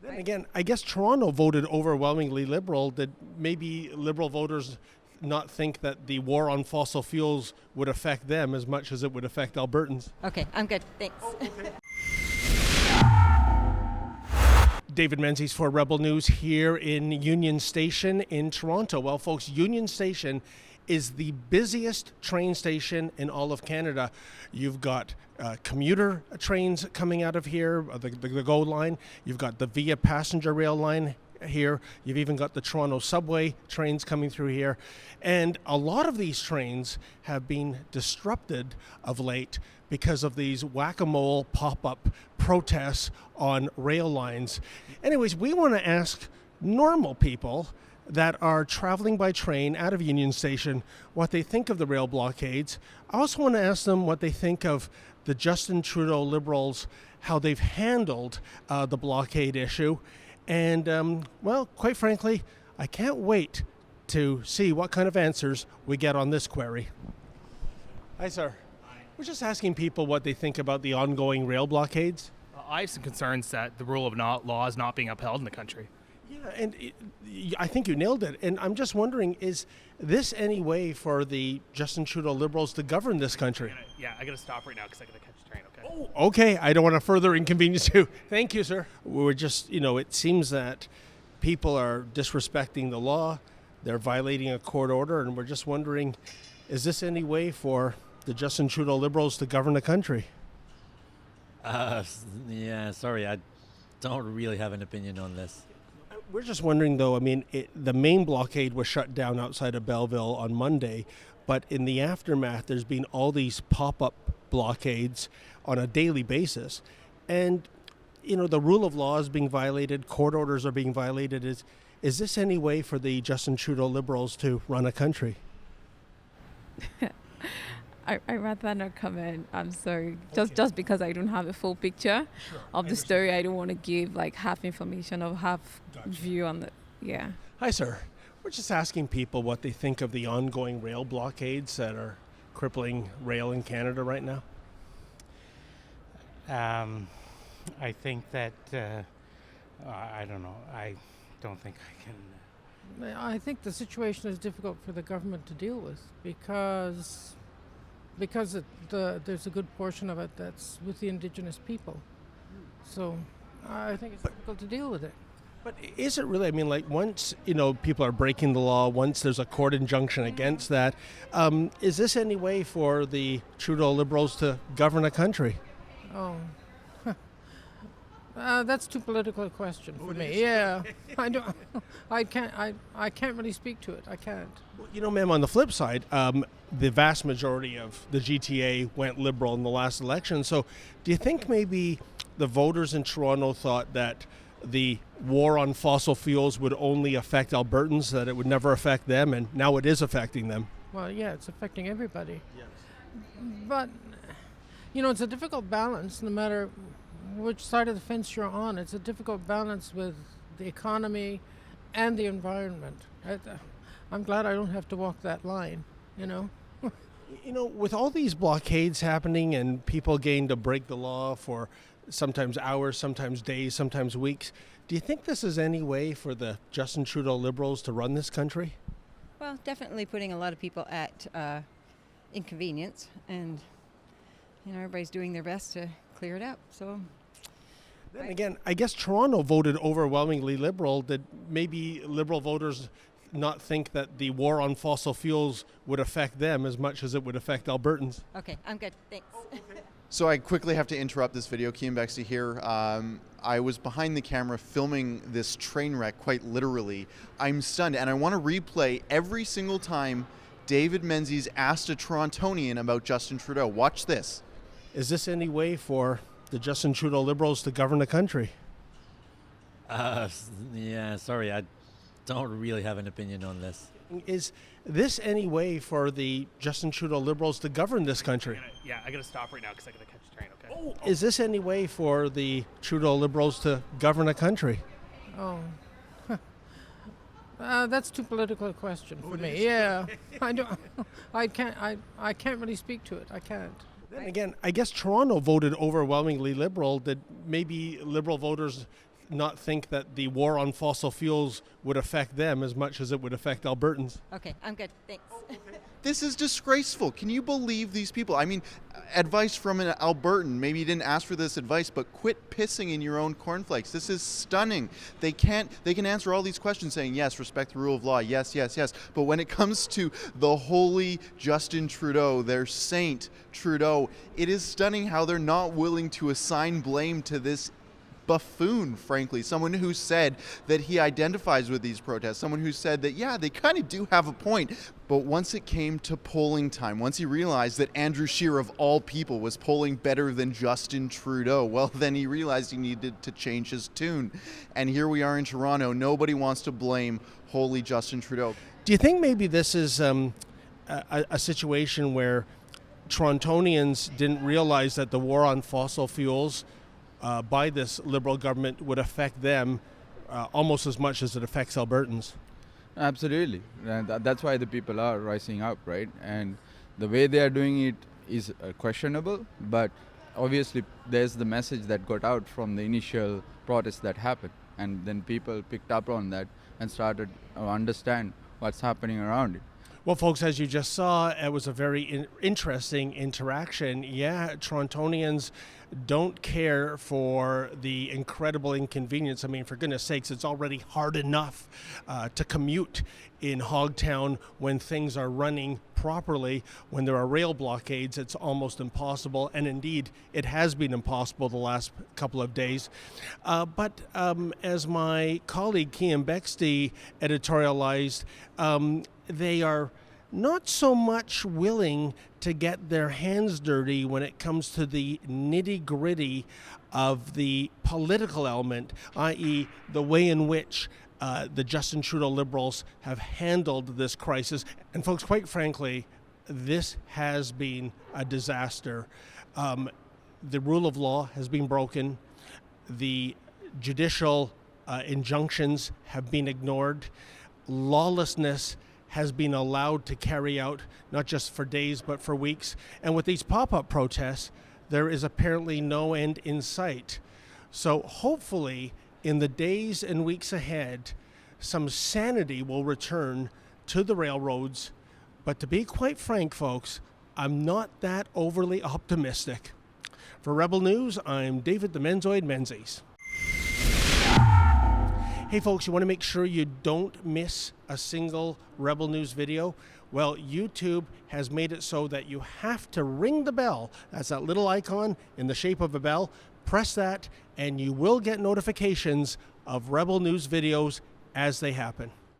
Then again, I guess Toronto voted overwhelmingly Liberal. Did maybe Liberal voters not think that the war on fossil fuels would affect them as much as it would affect Albertans? Okay, I'm good. Thanks. David Menzies for Rebel News here in Union Station in Toronto. Well, folks, Union Station is the busiest train station in all of Canada. You've got commuter trains coming out of here, the GO line. You've got the Via passenger rail line here. You've even got the Toronto subway trains coming through here. And a lot of these trains have been disrupted of late because of these whack-a-mole pop-up protests on rail lines. Anyways, we want to ask normal people that are traveling by train out of Union Station what they think of the rail blockades. I also want to ask them what they think of the Justin Trudeau Liberals, how they've handled the blockade issue. And, well, quite frankly, I can't wait to see what kind of answers we get on this query. Hi, sir. Hi. We're just asking people what they think about the ongoing rail blockades. I have some concerns that the rule of law is not being upheld in the country. Yeah, and I think you nailed it. And I'm just wondering, is this any way for the Justin Trudeau Liberals to govern this country? I got to stop right now because I got to catch a train, okay? Oh, okay. I don't want to further inconvenience you. Thank you, sir. We're just, it seems that people are disrespecting the law. They're violating a court order. And we're just wondering, is this any way for the Justin Trudeau Liberals to govern the country? Sorry, I don't really have an opinion on this. We're just wondering, though, the main blockade was shut down outside of Belleville on Monday, but in the aftermath, there's been all these pop-up blockades on a daily basis. And, the rule of law is being violated, court orders are being violated. Is this any way for the Justin Trudeau Liberals to run a country? I'd rather not comment. I'm sorry. Just because I don't have a full picture of the story, I don't want to give half information or half view on the. Yeah. Hi, sir. We're just asking people what they think of the ongoing rail blockades that are crippling rail in Canada right now. I think that I don't know. I don't think I can. I think the situation is difficult for the government to deal with because there's a good portion of it that's with the Indigenous people. So I think it's difficult to deal with it. But is it really? Once, people are breaking the law, once there's a court injunction against that, is this any way for the Trudeau Liberals to govern a country? Oh. That's too political a question for me. Yeah, I don't. I can't really speak to it. I can't. Well, ma'am, on the flip side, the vast majority of the GTA went Liberal in the last election. So, do you think maybe the voters in Toronto thought that the war on fossil fuels would only affect Albertans, that it would never affect them, and now it is affecting them? Well, yeah, it's affecting everybody. Yes. But it's a difficult balance, no matter which side of the fence you're on. It's a difficult balance with the economy and the environment. I'm glad I don't have to walk that line, With all these blockades happening and people getting to break the law for sometimes hours, sometimes days, sometimes weeks, do you think this is any way for the Justin Trudeau Liberals to run this country? Well, definitely putting a lot of people at inconvenience, and everybody's doing their best to clear it up. So. Then again, I guess Toronto voted overwhelmingly Liberal. Did maybe Liberal voters not think that the war on fossil fuels would affect them as much as it would affect Albertans? Okay, I'm good. Thanks. So I quickly have to interrupt this video. Keean, Bexte here. I was behind the camera filming this train wreck, quite literally. I'm stunned, and I want to replay every single time David Menzies asked a Torontonian about Justin Trudeau. Watch this. Is this any way for the Justin Trudeau Liberals to govern the country? Sorry, I don't really have an opinion on this. Is this any way for the Justin Trudeau Liberals to govern this country? I got to stop right now because I got to catch a train, okay? Is this any way for the Trudeau Liberals to govern a country? Oh. That's too political a question for me. Yeah, I can't really speak to it. I can't. Then again, I guess Toronto voted overwhelmingly Liberal. Did maybe Liberal voters not think that the war on fossil fuels would affect them as much as it would affect Albertans. Okay, I'm good. Thanks. This is disgraceful. Can you believe these people? I mean, advice from an Albertan. Maybe you didn't ask for this advice, but quit pissing in your own cornflakes. This is stunning. They can answer all these questions saying, yes, respect the rule of law. Yes, yes, yes. But when it comes to the holy Justin Trudeau, their saint Trudeau, it is stunning how they're not willing to assign blame to this buffoon, frankly, someone who said that he identifies with these protests, someone who said that, yeah, they kind of do have a point. But once it came to polling time, once he realized that Andrew Scheer, of all people, was polling better than Justin Trudeau, well, then he realized he needed to change his tune. And here we are in Toronto. Nobody wants to blame holy Justin Trudeau. Do you think maybe this is a situation where Torontonians didn't realize that the war on fossil fuels by this Liberal government would affect them almost as much as it affects Albertans? Absolutely. And that's why the people are rising up, right? And the way they are doing it is questionable, but obviously there's the message that got out from the initial protests that happened. And then people picked up on that and started to understand what's happening around it. Well, folks, as you just saw, it was a very interesting interaction. Yeah, Torontonians don't care for the incredible inconvenience. I mean, for goodness sakes, it's already hard enough to commute in Hogtown when things are running properly. When there are rail blockades, it's almost impossible. And indeed, it has been impossible the last couple of days. But as my colleague Keean Bexte editorialized, they are not so much willing to get their hands dirty when it comes to the nitty-gritty of the political element, i.e. the way in which the Justin Trudeau Liberals have handled this crisis. And folks, quite frankly, this has been a disaster. The rule of law has been broken. The judicial injunctions have been ignored. Lawlessness has been allowed to carry out, not just for days, but for weeks. And with these pop-up protests, there is apparently no end in sight. So hopefully, in the days and weeks ahead, some sanity will return to the railroads. But to be quite frank, folks, I'm not that overly optimistic. For Rebel News, I'm David the Menzoid Menzies. Hey folks, you want to make sure you don't miss a single Rebel News video? Well, YouTube has made it so that you have to ring the bell. That's that little icon in the shape of a bell. Press that and you will get notifications of Rebel News videos as they happen.